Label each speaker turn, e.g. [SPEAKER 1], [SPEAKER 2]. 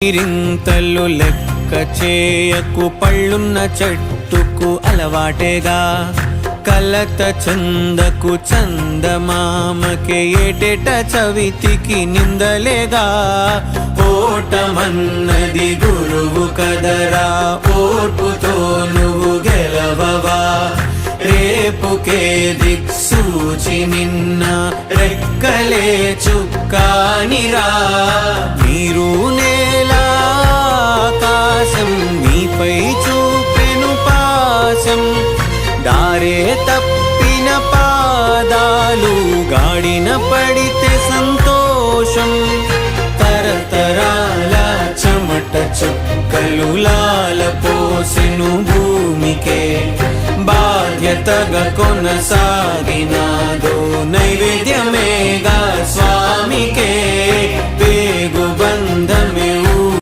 [SPEAKER 1] రింతలు లెక్క చేయకు పళ్ళున్న చెట్టుకు అలవాటేగా కలత చందకు చందమామకే ఏటేట చవితికి నిందలేగా ఓటమన్నది గురువు కదరా ఓర్పుతో నువ్వు గెలవవా రేపుకే దిక్సూచి నిన్న రెక్కలే చుక్కానిరా మీరు నేల ఆకాశం నీపై చూపెను పాశం దారే తప్పిన పాదాలు గాడిన పడితే సంతోషం తరతరాల చెమట చుక్కలు లాల పోసెను భూమికే బాధ్యతగా కొనసాగినాదో నైవేద్యం